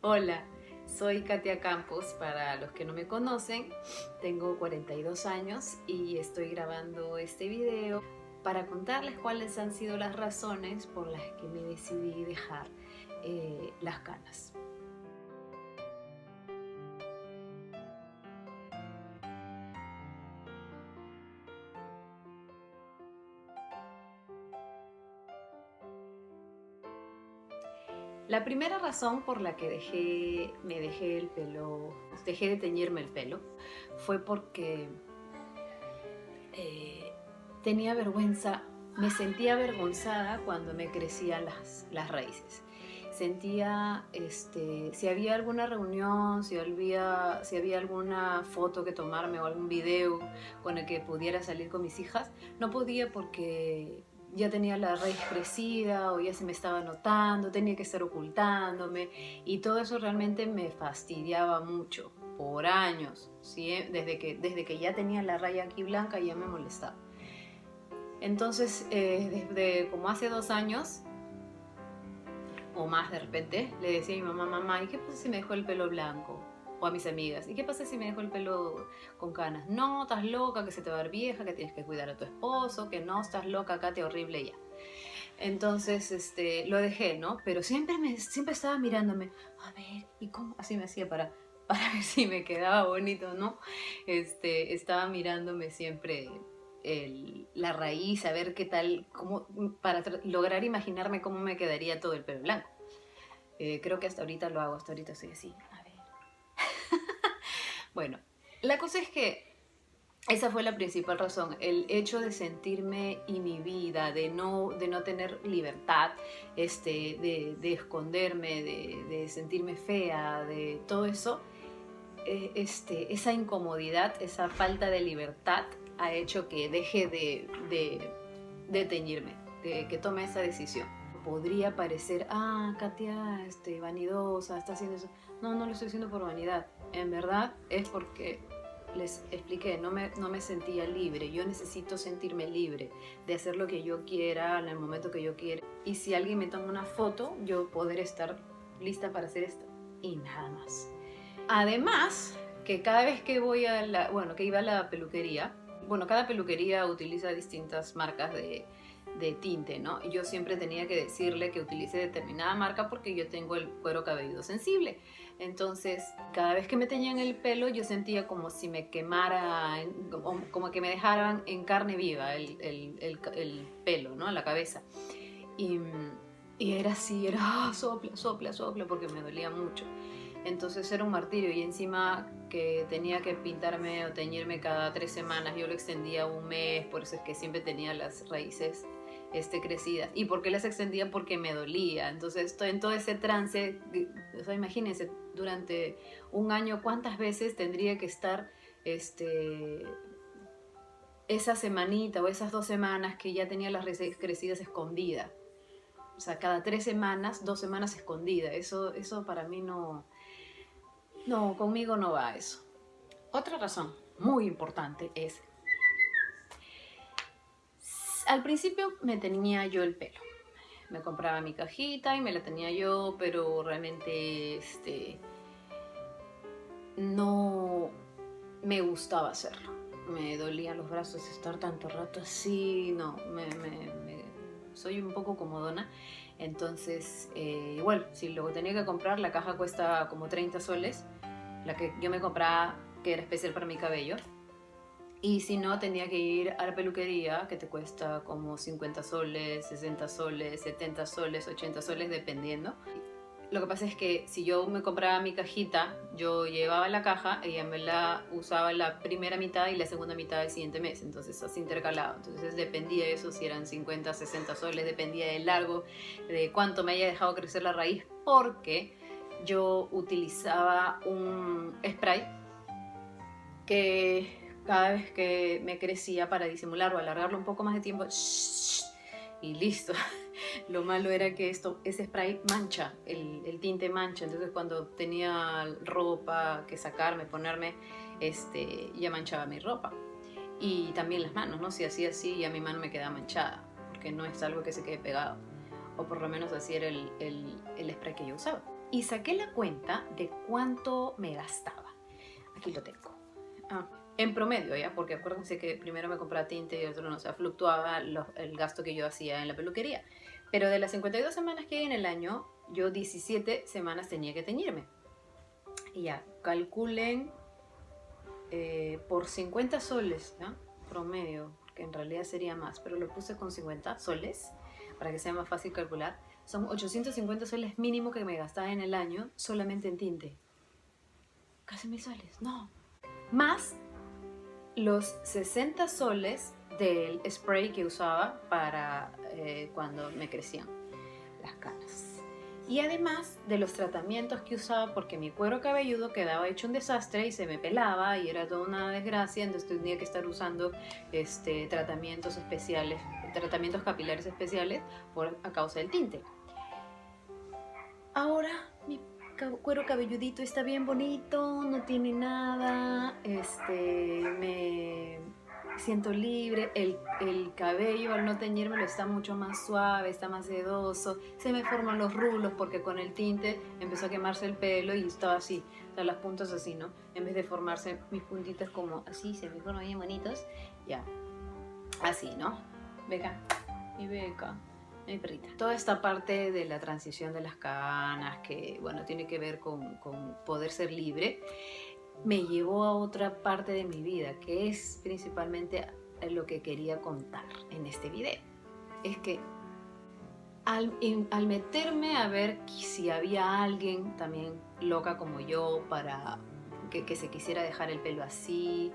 Hola, soy Katia Campos. Para los que no me conocen, tengo 42 años y estoy grabando este video para contarles cuáles han sido las razones por las que me decidí dejar las canas. La primera razón por la que dejé de teñirme el pelo, fue porque tenía vergüenza, me sentía avergonzada cuando me crecían las raíces. Sentía, si había alguna reunión, si había alguna foto que tomarme o algún video con el que pudiera salir con mis hijas, no podía porque ya tenía la raíz crecida o ya se me estaba notando, tenía que estar ocultándome y todo eso realmente me fastidiaba mucho por años, ¿sí? Desde que ya tenía la raya aquí blanca ya me molestaba. Entonces, desde como hace 2 años o más de repente, le decía a mi mamá, mamá, ¿y qué pasa si me dejó el pelo blanco? O a mis amigas, ¿y qué pasa si me dejó el pelo con canas? No, estás loca, que se te va a ver vieja, que tienes que cuidar a tu esposo, que no, estás loca, Katia, horrible ya. Entonces, lo dejé, ¿no? Pero siempre estaba mirándome, a ver, ¿y cómo? Así me hacía para ver si me quedaba bonito, ¿no? Estaba mirándome siempre la raíz, a ver qué tal, para lograr imaginarme cómo me quedaría todo el pelo blanco. Creo que hasta ahorita lo hago, hasta ahorita estoy así, a ver. Bueno, la cosa es que esa fue la principal razón, el hecho de sentirme inhibida, de no tener libertad, de esconderme, de sentirme fea, de todo eso. Esa incomodidad, esa falta de libertad ha hecho que deje de teñirme, de que tome esa decisión. Podría parecer, Katia, vanidosa, está haciendo eso. No, no lo estoy haciendo por vanidad. En verdad es porque les expliqué, no me sentía libre. Yo necesito sentirme libre de hacer lo que yo quiera en el momento que yo quiera. Y si alguien me toma una foto, yo poder estar lista para hacer esto. Y nada más. Además, que cada vez que que iba a la peluquería, cada peluquería utiliza distintas marcas de tinte, ¿no? Y yo siempre tenía que decirle que utilice determinada marca porque yo tengo el cuero cabelludo sensible. Entonces, cada vez que me teñían el pelo, yo sentía como si me quemara, como que me dejaran en carne viva el pelo, ¿no? La cabeza. Y era así, era sopla, sopla, sopla, porque me dolía mucho. Entonces era un martirio y encima que tenía que pintarme o teñirme cada 3 semanas, yo lo extendía 1 mes, por eso es que siempre tenía las raíces crecidas. ¿Y por qué las extendía? Porque me dolía. Entonces en todo ese trance, o sea, imagínense, durante 1 año, ¿cuántas veces tendría que estar esa semanita o esas 2 semanas que ya tenía las raíces crecidas escondidas? O sea, cada 3 semanas, 2 semanas escondida. Eso para mí no, conmigo no va eso. Otra razón muy importante es, al principio me tenía yo el pelo. Me compraba mi cajita y me la tenía yo, pero realmente no me gustaba hacerlo. Me dolían los brazos estar tanto rato así, no, soy un poco comodona. Entonces, igual, si luego tenía que comprar, la caja cuesta como 30 soles, la que yo me compraba, que era especial para mi cabello. Y si no, tenía que ir a la peluquería, que te cuesta como 50 soles, 60 soles, 70 soles, 80 soles, dependiendo. Lo que pasa es que si yo me compraba mi cajita, yo llevaba la caja, ella me la usaba la primera mitad y la segunda mitad del siguiente mes, entonces así intercalado. Entonces dependía de eso, si eran 50, 60 soles, dependía del largo, de cuánto me haya dejado crecer la raíz, porque yo utilizaba un spray que cada vez que me crecía, para disimular o alargarlo un poco más de tiempo, y listo. Lo malo era que ese spray mancha, el tinte mancha, entonces cuando tenía ropa que sacarme, ponerme, ya manchaba mi ropa. Y también las manos, ¿no? Si hacía así, ya mi mano me quedaba manchada, porque no es algo que se quede pegado. O por lo menos así era el spray que yo usaba. y saqué la cuenta de cuánto me gastaba. Aquí lo tengo. En promedio, ¿ya? Porque acuérdense que primero me compraba tinte y otro no, o sea, fluctuaba el gasto que yo hacía en la peluquería. Pero de las 52 semanas que hay en el año, yo 17 semanas tenía que teñirme. Y ya, calculen por 50 soles, ¿ya? Promedio, que en realidad sería más, pero lo puse con 50 soles para que sea más fácil calcular. Son 850 soles mínimo que me gastaba en el año solamente en tinte. Casi 1000 soles, no. Más los 60 soles del spray que usaba para cuando me crecían las canas. Y además de los tratamientos que usaba, porque mi cuero cabelludo quedaba hecho un desastre y se me pelaba y era toda una desgracia, entonces tenía que estar usando tratamientos especiales, tratamientos capilares especiales a causa del tinte. Ahora mi cuero cabelludito está bien bonito, no tiene nada, me siento libre, el cabello al no teñírmelo está mucho más suave, está más sedoso, se me forman los rulos porque con el tinte empezó a quemarse el pelo y estaba así, o sea, las puntas así, ¿no? En vez de formarse mis puntitas como así, se me forman bien bonitos, ya, así, ¿no? Beca, mi Beca. Mi perrita. Toda esta parte de la transición de las canas, que bueno, tiene que ver con poder ser libre, me llevó a otra parte de mi vida, que es principalmente lo que quería contar en este video. Es que al meterme a ver si había alguien también loca como yo para que se quisiera dejar el pelo así,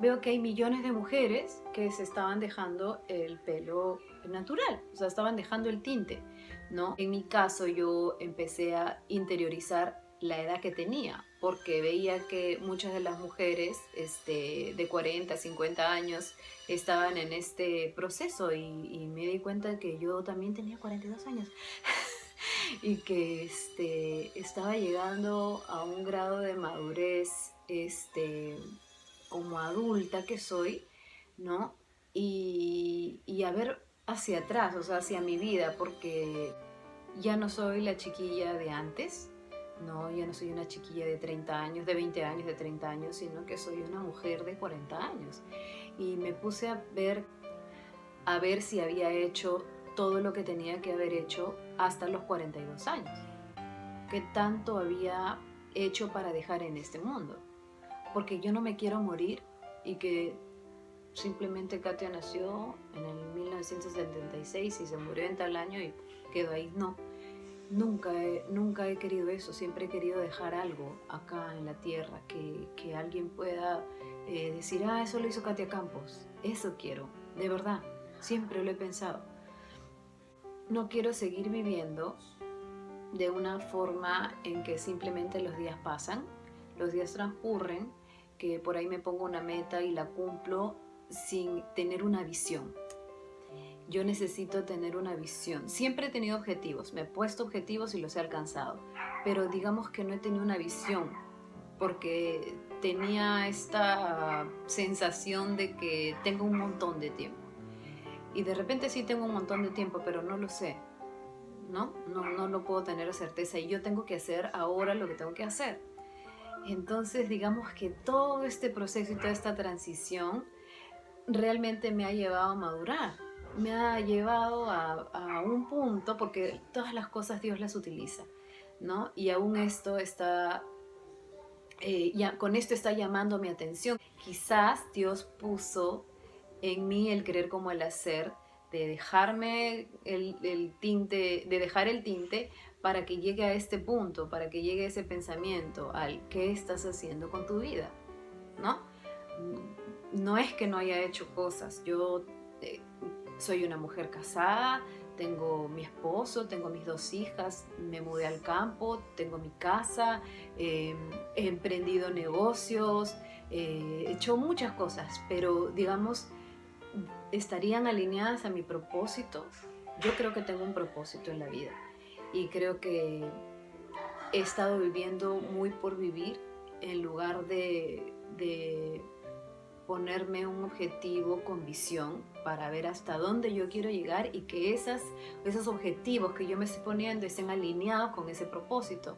veo que hay millones de mujeres que se estaban dejando el pelo natural, o sea, estaban dejando el tinte, ¿no? En mi caso yo empecé a interiorizar la edad que tenía, porque veía que muchas de las mujeres de 40, 50 años estaban en este proceso y me di cuenta de que yo también tenía 42 años y que estaba llegando a un grado de madurez como adulta que soy, ¿no? Y a ver hacia atrás, o sea, hacia mi vida, porque ya no soy la chiquilla de antes, no, ya no soy una chiquilla de 30 años, de 20 años, de 30 años, sino que soy una mujer de 40 años. Y me puse a ver si había hecho todo lo que tenía que haber hecho hasta los 42 años. ¿Qué tanto había hecho para dejar en este mundo? Porque yo no me quiero morir y que simplemente Katia nació en el 1976 y se murió en tal año y quedó ahí. No, nunca he querido eso, siempre he querido dejar algo acá en la tierra, que alguien pueda decir, eso lo hizo Katia Campos, eso quiero, de verdad, siempre lo he pensado. No quiero seguir viviendo de una forma en que simplemente los días pasan, los días transcurren, que por ahí me pongo una meta y la cumplo sin tener una visión. Yo necesito tener una visión. Siempre he tenido objetivos, me he puesto objetivos y los he alcanzado, pero digamos que no he tenido una visión, porque tenía esta sensación de que tengo un montón de tiempo. Y de repente sí tengo un montón de tiempo, pero no lo sé. No lo puedo tener a certeza y yo tengo que hacer ahora lo que tengo que hacer. Entonces digamos que todo este proceso y toda esta transición realmente me ha llevado a madurar, me ha llevado a un punto, porque todas las cosas Dios las utiliza, ¿no? Y aún esto está, con esto está llamando mi atención. Quizás Dios puso en mí el querer como el hacer, de dejarme el tinte, de dejar el tinte para que llegue a este punto, para que llegue a ese pensamiento, al qué estás haciendo con tu vida, ¿no? No es que no haya hecho cosas, yo soy una mujer casada, tengo mi esposo, tengo mis 2 hijas, me mudé al campo, tengo mi casa, he emprendido negocios, he hecho muchas cosas, pero digamos, ¿estarían alineadas a mi propósito? Yo creo que tengo un propósito en la vida y creo que he estado viviendo muy por vivir en lugar de ponerme un objetivo con visión para ver hasta dónde yo quiero llegar y que esos objetivos que yo me estoy poniendo estén alineados con ese propósito.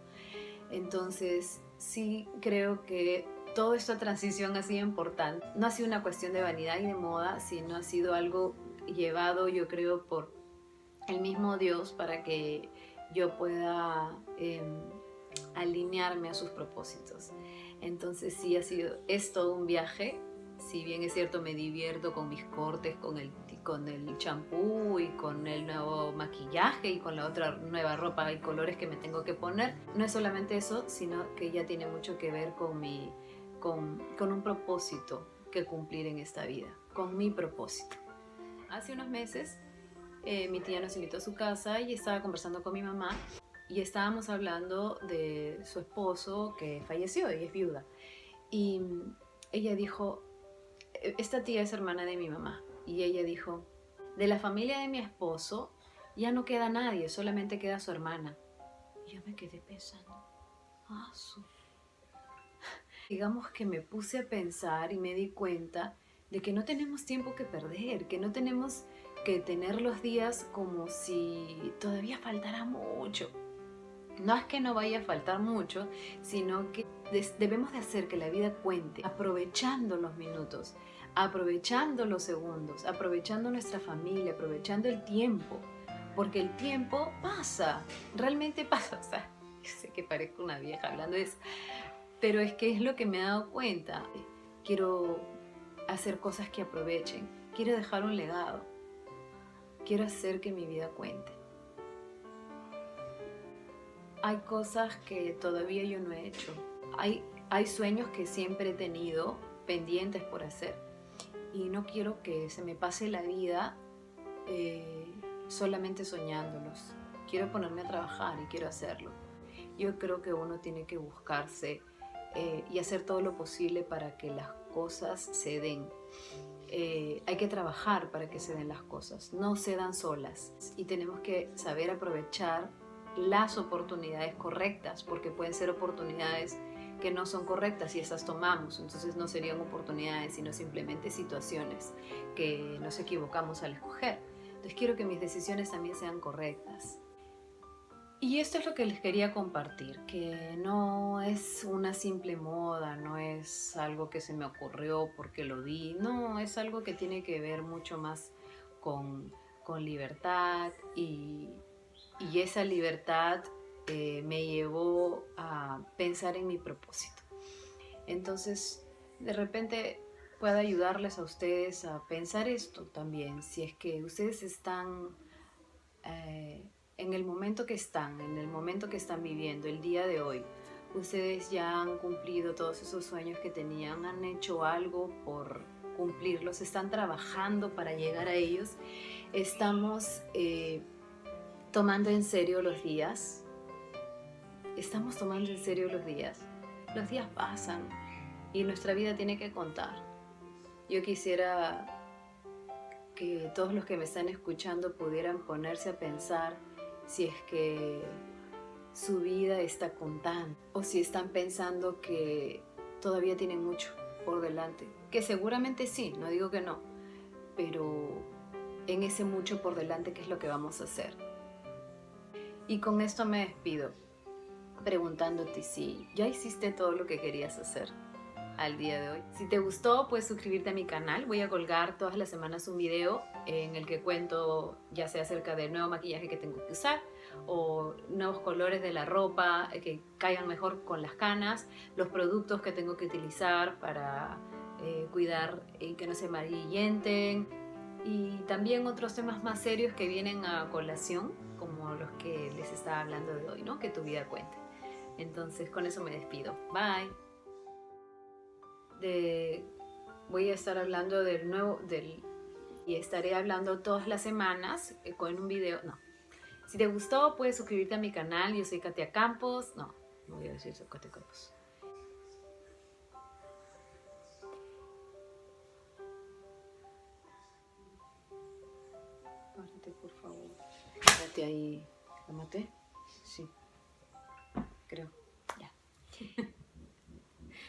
Entonces, sí creo que toda esta transición ha sido importante. No ha sido una cuestión de vanidad y de moda, sino ha sido algo llevado, yo creo, por el mismo Dios para que yo pueda alinearme a sus propósitos. Entonces sí es todo un viaje. Si bien es cierto, me divierto con mis cortes, con el champú y con el nuevo maquillaje y con la otra nueva ropa y colores que me tengo que poner. No es solamente eso, sino que ya tiene mucho que ver con un propósito que cumplir en esta vida, con mi propósito. Hace unos meses mi tía nos invitó a su casa y estaba conversando con mi mamá y estábamos hablando de su esposo que falleció, ella es viuda. Y ella dijo, esta tía es hermana de mi mamá, y ella dijo, de la familia de mi esposo ya no queda nadie, solamente queda su hermana. Y yo me quedé pensando, digamos que me puse a pensar y me di cuenta de que no tenemos tiempo que perder, que no tenemos que tener los días como si todavía faltara mucho. No es que no vaya a faltar mucho, sino que debemos de hacer que la vida cuente, aprovechando los minutos, aprovechando los segundos, aprovechando nuestra familia, aprovechando el tiempo, porque el tiempo pasa, realmente pasa. O sea, yo sé que parezco una vieja hablando de eso, pero es que es lo que me he dado cuenta. Quiero hacer cosas que aprovechen, quiero dejar un legado, quiero hacer que mi vida cuente. Hay cosas que todavía yo no he hecho. Hay sueños que siempre he tenido pendientes por hacer. Y no quiero que se me pase la vida solamente soñándolos. Quiero ponerme a trabajar y quiero hacerlo. Yo creo que uno tiene que buscarse y hacer todo lo posible para que las cosas se den. Hay que trabajar para que se den las cosas. No se dan solas. Y tenemos que saber aprovechar las oportunidades correctas, porque pueden ser oportunidades que no son correctas y esas tomamos, entonces no serían oportunidades sino simplemente situaciones que nos equivocamos al escoger. Entonces quiero que mis decisiones también sean correctas. Y esto es lo que les quería compartir, que no es una simple moda, no es algo que se me ocurrió porque lo vi, no, es algo que tiene que ver mucho más con libertad y esa libertad me llevó a pensar en mi propósito. Entonces, de repente puedo ayudarles a ustedes a pensar esto también, si es que ustedes están en el momento que están, en el momento que están viviendo, el día de hoy. Ustedes ya han cumplido todos esos sueños que tenían, han hecho algo por cumplirlos, están trabajando para llegar a ellos. Estamos tomando en serio los días. Estamos tomando en serio los días. Los días pasan y nuestra vida tiene que contar. Yo quisiera que todos los que me están escuchando pudieran ponerse a pensar si es que su vida está contando o si están pensando que todavía tienen mucho por delante, que seguramente sí, no digo que no, pero en ese mucho por delante, ¿qué es lo que vamos a hacer? Y con esto me despido preguntándote si ya hiciste todo lo que querías hacer al día de hoy. Si te gustó, puedes suscribirte a mi canal. Voy a colgar todas las semanas un video en el que cuento ya sea acerca del nuevo maquillaje que tengo que usar o nuevos colores de la ropa que caigan mejor con las canas, los productos que tengo que utilizar para cuidar y que no se amarillenten, y también otros temas más serios que vienen a colación, como los que les estaba hablando de hoy, ¿no? Que tu vida cuente. Entonces, con eso me despido. Bye. Voy a estar hablando y estaré hablando todas las semanas con un video. No. Si te gustó, puedes suscribirte a mi canal. Yo soy Katia Campos. No voy a decir soy Katia Campos. Párate, por favor. Quédate ahí. ¿La maté? Sí. Creo. Ya.